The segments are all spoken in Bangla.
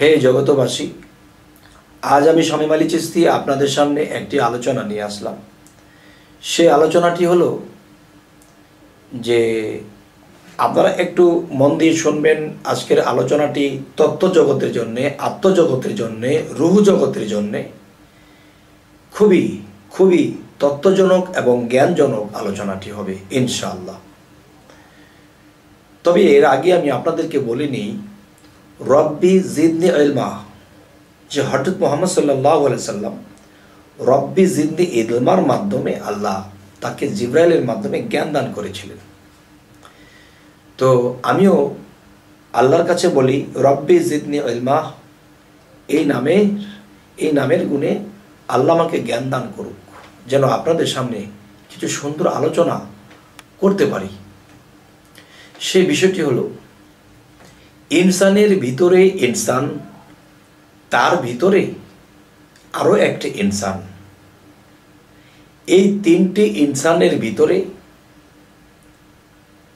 হে জগতবাসী, আজ আমি শামীম আলী চিশতি আপনাদের সামনে একটি আলোচনা নিয়ে আসলাম। সেই আলোচনাটি হলো যে আপনারা একটু মন দিয়ে শুনবেন। আজকের আলোচনাটি তত্ত্ব জগতের জন্যে, আত্মজগতের জন্যে, রুহ জগতের জন্যে খুবই খুবই তত্ত্বজনক এবং জ্ঞানজনক আলোচনাটি হবে ইনশাআল্লাহ। তবে এর আগে আমি আপনাদেরকে বলে নিই, রব্বি জিদনি ইলমা, যে হযরত মুহাম্মদ সাল্লাল্লাহু আলাইহি সাল্লাম রব্বি জিদনি ইলমার মাধ্যমে আল্লাহ তাকে জিবরাইলের মাধ্যমে জ্ঞান দান করেছিলেন। তো আমিও আল্লাহর কাছে বলি, রব্বি জিদনি ইলমা, এই নামের গুণে আল্লাহ আমাকে জ্ঞান দান করুক, যেন আপনাদের সামনে কিছু সুন্দর আলোচনা করতে পারি। সেই বিষয়টি হলো, ইনসানের ভিতরে ইনসান, তার ভিতরে আরও একটি ইনসান, এই তিনটি ইনসানের ভিতরে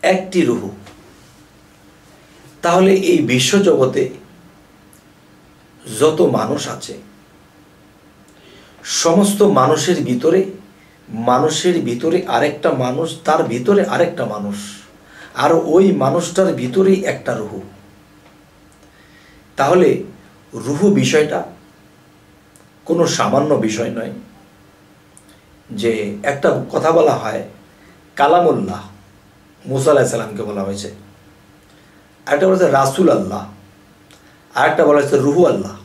একটি রুহ। তাহলে এই বিশ্বজগতে যত মানুষ আছে, সমস্ত মানুষের ভিতরে আরেকটা মানুষ, তার ভিতরে আরেকটা মানুষ, আর ওই মানুষটার ভিতরেই একটা রুহ। তাহলে রুহ বিষয়টা কোনো সামান্য বিষয় নয়। যে একটা কথা বলা হয় কালামুল্লাহ, মুসা আলাইহিস সালামকে বলা হয়েছে, আরেকটা বলা হয়েছে রাসূল আল্লাহ, আরেকটা বলা হয়েছে রুহু আল্লাহ।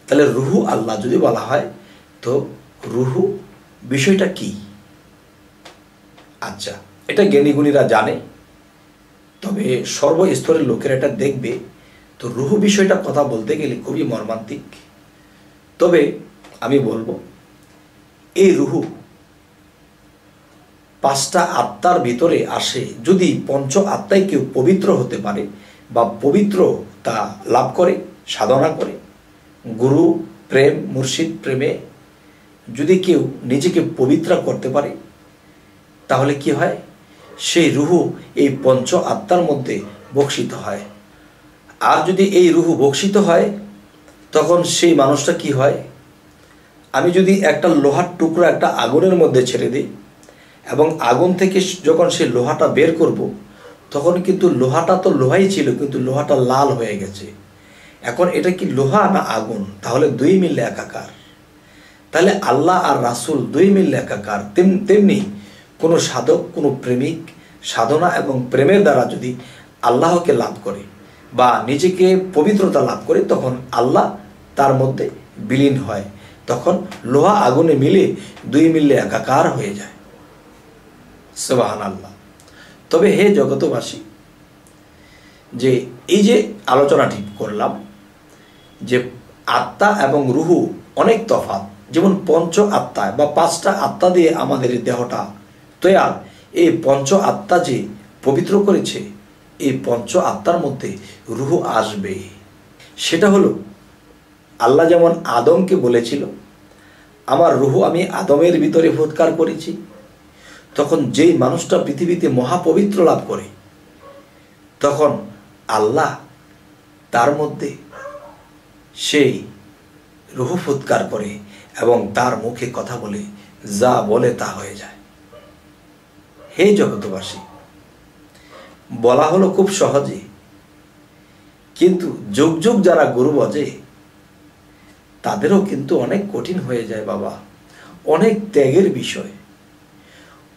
তাহলে রুহু আল্লাহ যদি বলা হয়, তো রুহু বিষয়টা কি? আচ্ছা, এটা জ্ঞানীগুণীরা জানে, তবে সর্বস্তরের লোকেরা এটা দেখবে। তো রুহু বিষয়টা কথা বলতে গেলে খুবই মর্মান্তিক। তবে আমি বলবো, এই রুহু পাঁচটা আত্মার ভিতরে আসে। যদি পঞ্চ আত্মায় কেউ পবিত্র হতে পারে বা পবিত্রতা লাভ করে, সাধনা করে, গুরু প্রেম, মুর্শিদ প্রেমে যদি কেউ নিজেকে পবিত্র করতে পারে, তাহলে কি হয়? সেই রুহু এই পঞ্চ আত্মার মধ্যে বক্ষিত হয়। আর যদি এই রুহু বক্ষিত হয়, তখন সেই মানুষটা কি হয়? আমি যদি একটা লোহার টুকরো একটা আগুনের মধ্যে ছেড়ে দিই, এবং আগুন থেকে যখন সেই লোহাটা বের করব, তখন কিন্তু লোহাটা তো লোহাই ছিল, কিন্তু লোহাটা লাল হয়ে গেছে। এখন এটা কি লোহা না আগুন? তাহলে দুই মিললে একাকার। তাহলে আল্লাহ আর রাসূল দুই মিললে একাকার। তেমনি কোনো সাধক, কোনো প্রেমিক সাধনা এবং প্রেমের দ্বারা যদি আল্লাহকে লাভ করে বা নিজেকে পবিত্রতা লাভ করে, তখন আল্লাহ তার মধ্যে বিলীন হয়। তখন লোহা আগুনে মিলে দুই মিললে একাকার হয়ে যায়। সুবহানাল্লাহ। তবে হে জগতবাসী, যে এই যে আলোচনাটি করলাম, যে আত্মা এবং রুহু অনেক তফাৎ। যেমন পঞ্চ আত্মা বা পাঁচটা আত্মা দিয়ে আমাদের দেহটা তৈয়ার। এই পঞ্চ আত্মা যে পবিত্র করেছে, এই পঞ্চ আত্মার মধ্যে রুহু আসবে। সেটা হলো, আল্লাহ যেমন আদমকে বলেছিল, আমার রুহু আমি আদমের ভিতরে ফুৎকার করেছি। তখন যেই মানুষটা পৃথিবীতে মহাপবিত্র লাভ করে, তখন আল্লাহ তার মধ্যে সেই রুহু ফুৎকার করে এবং তার মুখে কথা বলে, যা বলে তা হয়ে যায়। হে জগতবাসী, বলা হলো খুব সহজে, কিন্তু যুগ যুগ যারা গুরু বজে, তাদেরও কিন্তু অনেক কঠিন হয়ে যায় বাবা। অনেক ত্যাগের বিষয়,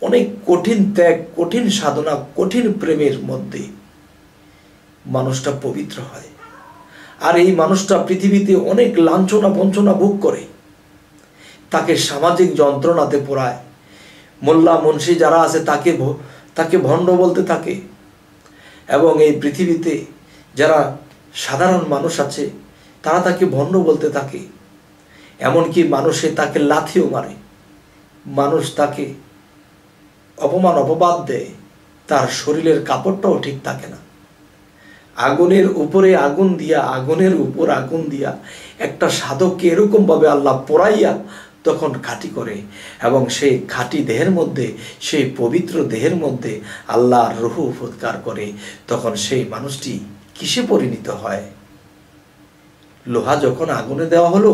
অনেক কঠিন ত্যাগ, কঠিন সাধনা, কঠিন প্রেমের মধ্যে মানুষটা পবিত্র হয়। আর এই মানুষটা পৃথিবীতে অনেক লাঞ্ছনা বঞ্চনা ভোগ করে, তাকে সামাজিক যন্ত্রণাতে পোড়ায়। মোল্লা মুন্সি যারা আছে তাকে ভণ্ড বলতে থাকে, এবং এই পৃথিবীতে যারা সাধারণ মানুষ আছে তারা তাকে ভণ্ড বলতে থাকে। এমনকি মানুষে তাকে লাথিও মারে, মানুষ তাকে অপমান অপবাদ দেয়, তার শরীরের কাপড়টাও ঠিক থাকে না। আগুনের উপরে আগুন দিয়া, আগুনের উপর আগুন দিয়া একটা সাধককে এরকমভাবে আল্লাহ পোড়াইয়া তখন খাঁটি করে, এবং সেই খাঁটি দেহের মধ্যে, সেই পবিত্র দেহের মধ্যে আল্লাহর রূহ ফুৎকার করে। তখন সেই মানুষটি কিসে পরিণত হয়? লোহা যখন আগুনে দেওয়া হলো,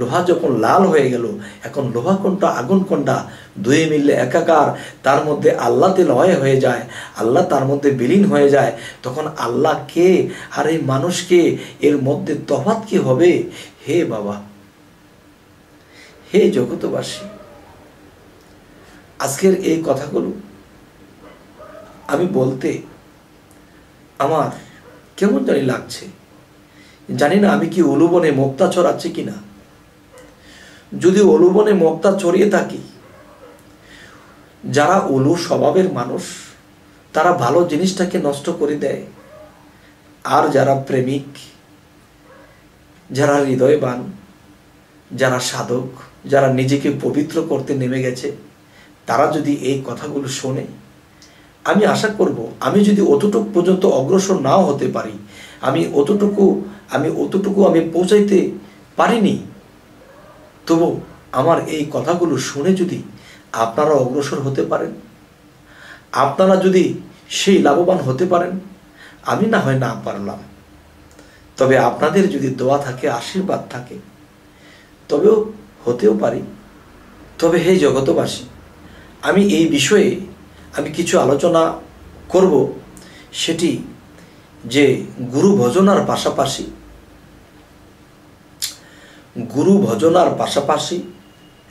লোহা যখন লাল হয়ে গেল, এখন লোহা কোনটা আগুন কোনটা দুই মিললে একাকার, তার মধ্যে আল্লাহতে লয় হয়ে যায়, আল্লাহ তার মধ্যে বিলীন হয়ে যায়, তখন আল্লাহ কে আর এই মানুষকে, এর মধ্যে তফাৎ কি হবে? হে বাবা, হে জগতবাসী, আজকের এই কথাগুলো আমি বলতে আমার কেমন জানি লাগছে। জানি না আমি কি উলুবনে মুক্তা ছড়াচ্ছি কিনা। যদি উলুবনে মুক্তা ছড়িয়ে থাকি, যারা উলু স্বভাবের মানুষ তারা ভালো জিনিসটাকে নষ্ট করে দেয়, আর যারা প্রেমিক, যারা হৃদয়বান, যারা সাধক, যারা নিজেকে পবিত্র করতে নেমে গেছে, তারা যদি এই কথাগুলো শোনে, আমি আশা করব আমি যদি অতটুকু পর্যন্ত অগ্রসর নাও হতে পারি, আমি অতটুকু আমি পৌঁছাইতে পারিনি, তবু আমার এই কথাগুলো শুনে যদি আপনারা অগ্রসর হতে পারেন, আপনারা যদি সেই লাভবান হতে পারেন, আমি না হয় না পারলাম, তবে আপনাদের যদি দোয়া থাকে, আশীর্বাদ থাকে, তবেও হতেও পারি। তবে হে জগতবাসী, আমি এই বিষয়ে আমি কিছু আলোচনা করব, সেটি যে গুরু ভজনার পাশাপাশি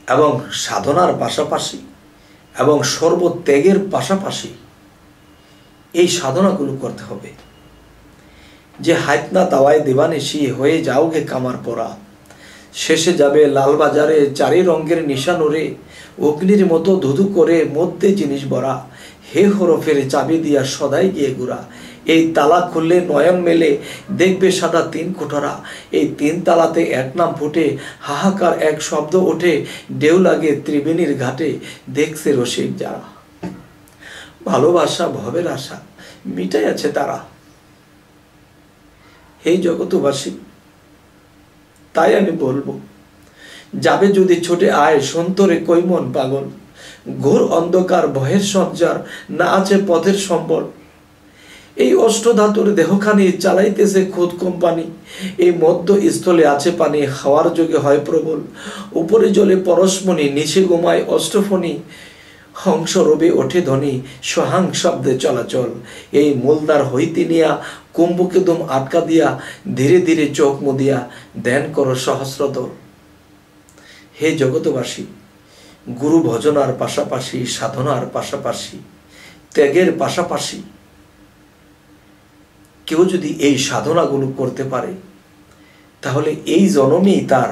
এবং সাধনার পাশাপাশি এবং সর্বত্যাগের পাশাপাশি এই সাধনাগুলো করতে হবে। যে হাইতনা তাওয়ায় দিবানিশি হয়ে যাওগে কামার পরা, শেষে যাবে লালবাজারে চারি রঙের নিশান ওরে, অগ্নির মতো ধুধু করে মধ্যে জিনিস ভরা, হে হরফের চাবি দিয়া সদাই গিয়ে ঘুরা, এই তালা খুললে নয়ন মেলে দেখবে সাদা তিন কোঠরা, এই তিন তালাতে এক নাম ফুটে, হাহাকার এক শব্দ ওঠে, ঢেউ লাগে ত্রিবেণীর ঘাটে, দেখছে রসিক যারা, ভালোবাসা ভবের আশা মিটাই আছে তারা। হে জগতবাসী, তাই আমি বলবো, যাবে যদি ছোটে আয় সন্তরে কৈমন পাগল, ঘোর অন্ধকার ভয়ের সঞ্চার, না আছে পথের সম্বল, এই অষ্টধাতুর দেহখানি চালাইতেছে খুদ কোম্পানি, এই মধ্য স্থলে আছে পানি, হাওয়ার যোগে হয় প্রবল, উপরে জলে পরশমণি, নিচে ঘুমায় অষ্টফণি, হংস রবে ওঠে ধ্বনি, সোহাং শব্দে চলাচল, এই মূলদার হইতে নিয়া কুম্ভকে দম আটকা দিয়া, ধীরে ধীরে চোখ মুদিয়া ধ্যান করো সহস্রদল। হে জগতবাসী, গুরু ভজনার পাশাপাশি, সাধনার পাশাপাশি, ত্যাগের পাশাপাশি কেউ যদি এই সাধনাগুলো করতে পারে, তাহলে এই জন্মেই তার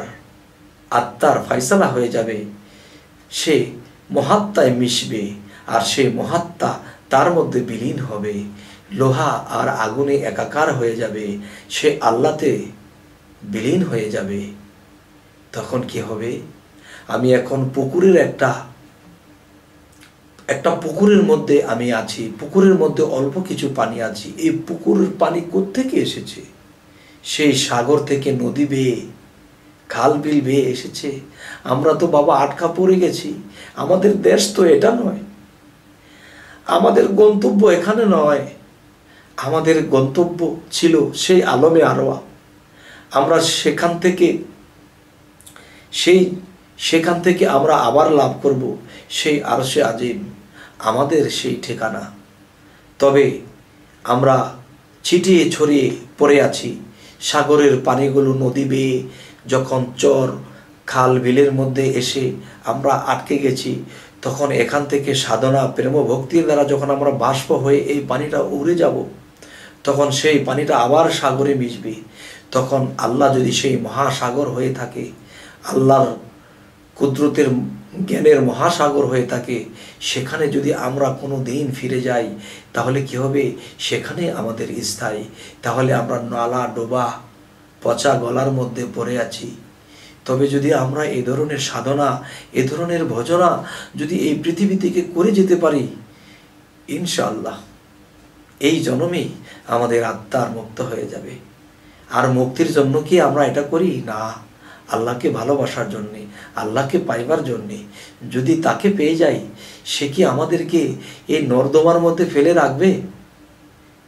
আত্মার ফায়সালা হয়ে যাবে, সে মহাত্মায় মিশবে, আর সে মহাত্মা তার মধ্যে বিলীন হবে, লোহা আর আগুনে একাকার হয়ে যাবে, সে আল্লাহতে বিলীন হয়ে যাবে। তখন কি হবে? আমি এখন পুকুরের একটা পুকুরের মধ্যে আমি আছি, পুকুরের মধ্যে অল্প কিছু পানি আছে, এই পুকুরের পানি কোত্থেকে এসেছে? সেই সাগর থেকে নদী বেয়ে, খাল বিল বেয়ে এসেছে। আমরা তো বাবা আটকা পড়ে গেছি, আমাদের দেশ তো এটা নয়, আমাদের গন্তব্য এখানে নয়, আমাদের গন্তব্য ছিল সেই আলমে আরওয়া। আমরা সেখান থেকে আমরা আবার লাভ করব সেই আরশে আজিম, আমাদের সেই ঠিকানা। তবে আমরা ছিটিয়ে ছড়িয়ে পড়ে আছি, সাগরের পানিগুলো নদী বেয়ে যখন চর খাল বিলের মধ্যে এসে আমরা আটকে গেছি, তখন এখান থেকে সাধনা প্রেম ভক্তির দ্বারা যখন আমরা বাষ্প হয়ে এই পানিটা উড়ে যাব, তখন সেই পানিটা আবার সাগরে মিশবে। তখন আল্লাহ যদি সেই মহাসাগর হয়ে থাকে, আল্লাহর কুদরতের জ্ঞানের মহাসাগর হয়ে থাকে, সেখানে যদি আমরা কোনো দিন ফিরে যাই, তাহলে কি হবে? সেখানে আমাদের স্থায়ী। তাহলে আমরা নালা ডোবা পচা গলার মধ্যে পড়ে আছি। তবে যদি আমরা এ ধরনের সাধনা, এ ধরনের ভজনা যদি এই পৃথিবী থেকে করে যেতে পারি, ইনশাআল্লাহ এই জন্মেই আমাদের আত্মার মুক্ত হয়ে যাবে। আর মুক্তির জন্য কি আমরা এটা করি? না, আল্লাহকে ভালোবাসার জন্যে, আল্লাহকে পাইবার জন্যে। যদি তাকে পেয়ে যাই, সে কি আমাদেরকে এই নর্দমার মধ্যে ফেলে রাখবে?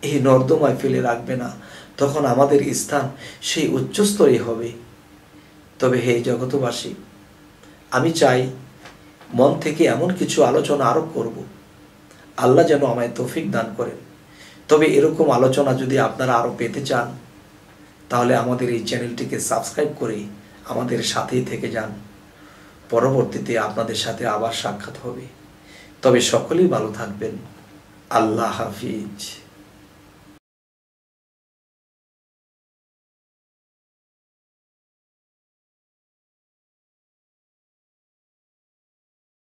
এই নর্দমায় ফেলে রাখবে না, তখন আমাদের স্থান সেই উচ্চস্তরে হবে। তবে হে জগতবাসী, আমি চাই মন থেকে এমন কিছু আলোচনা আরো করব, আল্লাহ যেন আমায় তৌফিক দান করেন। তবে এরকম আলোচনা যদি আপনারা আরো পেতে চান, তাহলে আমাদের এই চ্যানেলটিকে সাবস্ক্রাইব করে আমাদের সাথেই থেকে যান। পরবর্তীতে আপনাদের সাথে আবার সাক্ষাৎ হবে। তবে সকলেই ভালো থাকবেন। আল্লাহ হাফিজ।